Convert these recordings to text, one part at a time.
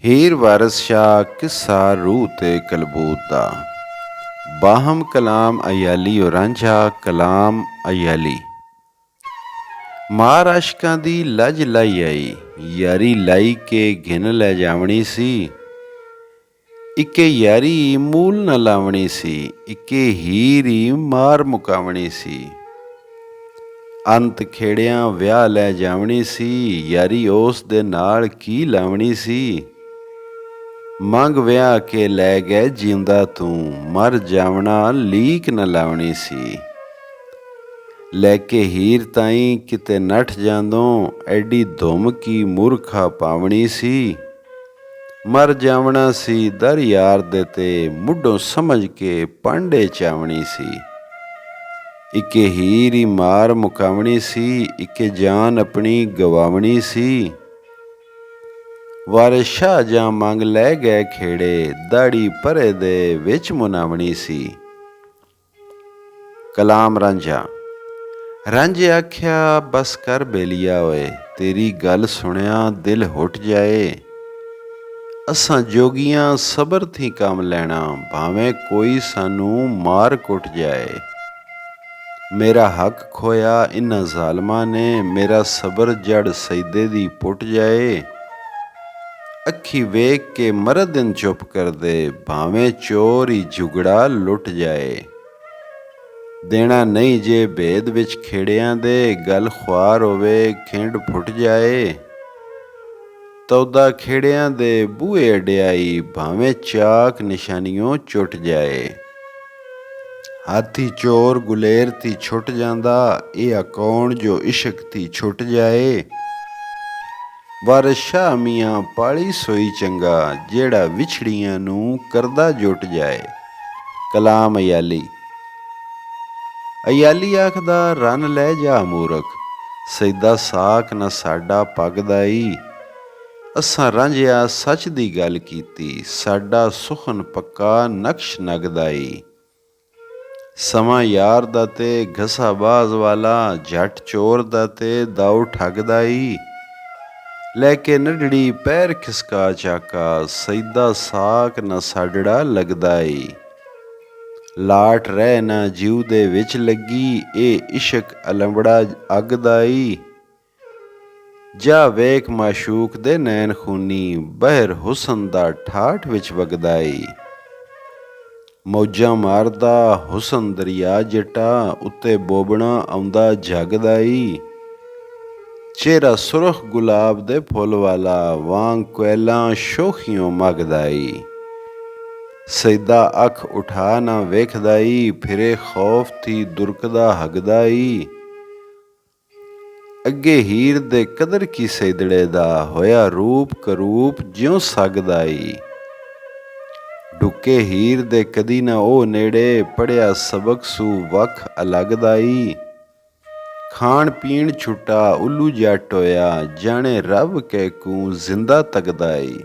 ਹੀਰ ਵਾਰਿਸ ਸ਼ਾਹ ਕਿੱਸਾ ਰੂਹ ਤੇ ਕਲਬੂਤ ਦਾ। ਬਾਹਮ ਕਲਾਮ ਅਯਾਲੀ ਓ ਰਾਂਝਾ ਕਲਾਮ ਅਯਾਲੀ। ਮਾਰ ਆਸ਼ਕਾਂ ਦੀ ਲੱਜ ਲਾਈ ਆਈ, ਯਾਰੀ ਲਾਈ ਕੇ ਘਿਨ ਲੈ ਜਾਵਣੀ ਸੀ। ਇੱਕੇ ਯਾਰੀ ਮੂਲ ਨਾ ਲਾਵਣੀ ਸੀ, ਇੱਕੇ ਹੀਰ ਹੀ ਮਾਰ ਮੁਕਾਵਣੀ ਸੀ। ਅੰਤ ਖੇੜਿਆਂ ਵਿਆਹ ਲੈ ਜਾਵਣੀ ਸੀ, ਯਾਰੀ ਉਸ ਦੇ ਨਾਲ ਕੀ ਲਾਵਣੀ ਸੀ। ਮੰਗ ਵਿਆਹ ਕੇ ਲੈ ਗਏ ਜਿਉਂਦਾ ਤੂੰ, ਮਰ ਜਾਵਣਾ ਲੀਕ ਨਾ ਲਾਵਣੀ ਸੀ। ਲੈ ਕੇ ਹੀਰ ਤਾਈਂ ਕਿਤੇ ਨੱਠ ਜਾਂਦੋਂ, ਐਡੀ ਧੁੰਮ ਕੀ ਮੂਰਖਾ ਪਾਵਣੀ ਸੀ। ਮਰ ਜਾਵਣਾ ਸੀ ਦਰ ਯਾਰ ਦੇ ਤੇ, ਮੁੱਢੋਂ ਸਮਝ ਕੇ ਪਾਂਡੇ ਚਾਵਣੀ ਸੀ। ਇੱਕੇ ਹੀਰ ਹੀ ਮਾਰ ਮੁਕਾਵਣੀ ਸੀ, ਇੱਕੇ ਜਾਨ ਆਪਣੀ ਗਵਾਵਣੀ ਸੀ। ਵਾਰਿਸ ਸ਼ਾਹ ਜਾਂ ਮੰਗ ਲੈ ਗਏ ਖੇੜੇ, ਦਾੜੀ ਪਰੇ ਦੇ ਵਿੱਚ ਮੁਨਾਵਣੀ ਸੀ। ਕਲਾਮ ਰਾਂਝਾ। ਰਾਂਝੇ ਆਖਿਆ ਬਸ ਕਰ ਬੇਲੀਆ ਓਏ, ਤੇਰੀ ਗੱਲ ਸੁਣਿਆ ਦਿਲ ਹੁੱਟ ਜਾਏ। ਅਸਾਂ ਜੋਗੀਆਂ ਸਬਰ ਥੀ ਕੰਮ ਲੈਣਾ, ਭਾਵੇਂ ਕੋਈ ਸਾਨੂੰ ਮਾਰ ਕੁੱਟ ਜਾਏ। ਮੇਰਾ ਹੱਕ ਖੋਇਆ ਇਨ੍ਹਾਂ ਜ਼ਾਲਮਾਂ ਨੇ, ਮੇਰਾ ਸਬਰ ਜੜ ਸਜਦੇ ਦੀ ਪੁੱਟ ਜਾਏ। ਅੱਖੀ ਵੇਖ ਕੇ ਮਰਦ ਦਿਨ ਚੁੱਪ ਕਰਦੇ, ਭਾਵੇਂ ਚੋਰ ਹੀ ਝੁਗੜਾ ਲੁੱਟ ਜਾਏ। ਦੇਣਾ ਨਹੀਂ ਜੇ ਭੇਦ ਵਿੱਚ ਖੇੜਿਆਂ ਦੇ, ਗੱਲ ਖੁਆਰ ਹੋਵੇ ਖਿੰਡ ਫੁੱਟ ਜਾਏ। ਤੌਦਾ ਖੇੜਿਆਂ ਦੇ ਬੂਹੇ ਅਡਿਆਈ, ਭਾਵੇਂ ਚਾਕ ਨਿਸ਼ਾਨੀਓਂ ਚੁੱਟ ਜਾਏ। ਹਾਥੀ ਚੋਰ ਗੁਲੇਰ ਤੀ ਛੁੱਟ ਜਾਂਦਾ, ਇਹ ਕੌਣ ਜੋ ਇਸ਼ਕ ਤੀ ਛੁੱਟ ਜਾਏ। ਵਾਰਿਸ ਸ਼ਾਹ ਮੀਆਂ ਪਾਲੀ ਸੋਈ ਚੰਗਾ, ਜਿਹੜਾ ਵਿਛੜੀਆਂ ਨੂੰ ਕਰਦਾ ਜੁੱਟ ਜਾਏ। ਕਲਾਮ ਅਯਾਲੀ। ਅਯਾਲੀ ਆਖਦਾ ਰੰਨ ਲੈ ਜਾ ਮੂਰਖ, ਸਜਦਾ ਸਾਕ ਨਾ ਸਾਡਾ ਪੱਗਦਾ ਈ। ਅਸਾਂ ਰਾਂਝਿਆ ਸੱਚ ਦੀ ਗੱਲ ਕੀਤੀ, ਸਾਡਾ ਸੁਖਨ ਪੱਕਾ ਨਕਸ਼ ਨਗਦਾ ਈ। ਸਮਾਂ ਯਾਰ ਦਾ ਤੇ ਘਸਾ ਬਾਜ਼ ਵਾਲਾ, ਜੱਟ ਚੋਰ ਦਾ ਤੇ ਦਾਊ ਠੱਗਦਾ ਈ। ਲੈ ਕੇ ਨੱਡੜੀ ਪੈਰ ਖਿਸਕਾ ਚਾਕਾ, ਸਜਦਾ ਸਾਕ ਨਾ ਸਾਡੜਾ ਲੱਗਦਾ ਈ। ਲਾਟ ਰਹਿ ਨਾ ਜਿਉ ਦੇ ਵਿੱਚ ਲੱਗੀ, ਇਹ ਇਸ਼ਕ ਅਲੰਬੜਾ ਅੱਗ ਦਾ ਈ। ਜਾ ਵੇਖ ਮਾਸ਼ੂਕ ਦੇ ਨੈਣ ਖੂਨੀ, ਬਹਿਰ ਹੁਸਨ ਦਾ ਠਾਠ ਵਿੱਚ ਵਗਦਾ ਈ। ਮੌਜਾਂ ਮਾਰਦਾ ਹੁਸਨ ਦਰਿਆ ਜੱਟਾ, ਉੱਤੇ ਬੋਬਣਾ ਆਉਂਦਾ ਜਗਦਾ ਈ। ਚਿਹਰਾ ਸੁਰਖ ਗੁਲਾਬ ਦੇ ਫੁੱਲ ਵਾਲਾ, ਵਾਂਗ ਕੋਇਲਾਂ ਸ਼ੋਖੀਓਂ ਮਗਦਾ ਈ। ਸਜਦਾ ਅੱਖ ਉਠਾ ਨਾ ਵੇਖਦਾ ਈ, ਫਿਰੇ ਖੌਫ ਥੀ ਦੁਰਕਦਾ ਹੱਗਦਾ ਈ। ਅੱਗੇ ਹੀਰ ਦੇ ਕਦਰ ਕੀ ਸਜਦੜੇ ਦਾ, ਹੋਇਆ ਰੂਪ ਕਰੂਪ ਜਿਉਂ ਸੱਗਦਾ ਈ। ਢੁੱਕੇ ਹੀਰ ਦੇ ਕਦੀ ਨਾ ਉਹ ਨੇੜੇ, ਪੜ੍ਹਿਆ ਸਬਕ ਸੂ ਵੱਖ ਅਲੱਗ ਦਾ ਈ। ਖਾਣ ਪੀਣ ਛੁੱਟਾ ਉੱਲੂ ਜੱਟ ਹੋਇਆ, ਜਾਣੇ ਰੱਬ ਕਹਿ ਕੂ ਜ਼ਿੰਦਾ ਤੱਕਦਾ ਈ।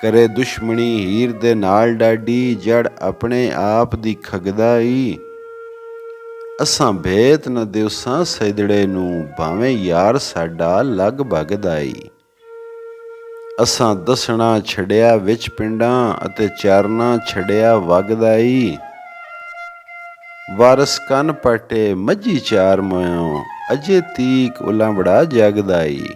ਕਰੇ ਦੁਸ਼ਮਣੀ ਹੀਰ ਦੇ ਨਾਲ ਡਾਢੀ, ਜੜ ਆਪਣੇ ਆਪ ਦੀ ਖਗਦਾ ਈ। ਅਸਾਂ ਭੇਤ ਨਾ ਦਿਵਸਾਂ ਸਜਦੜੇ ਨੂੰ, ਭਾਵੇਂ ਯਾਰ ਸਾਡਾ ਲੱਗ ਭਗਦਾ ਈ। ਅਸਾਂ ਦੱਸਣਾ ਛੱਡਿਆ ਵਿੱਚ ਪਿੰਡਾਂ, ਅਤੇ ਚਾਰਨਾ ਛੱਡਿਆ ਵਗਦਾ ਈ। ਵਾਰਿਸ ਕੰਨ ਪਾਟੇ ਮੱਝੀ ਚਾਰ ਮੋਇਓ, ਅਜੇ ਤੀਕ ਉਲਾਂਬੜਾ ਜਗਦਾ ਈ।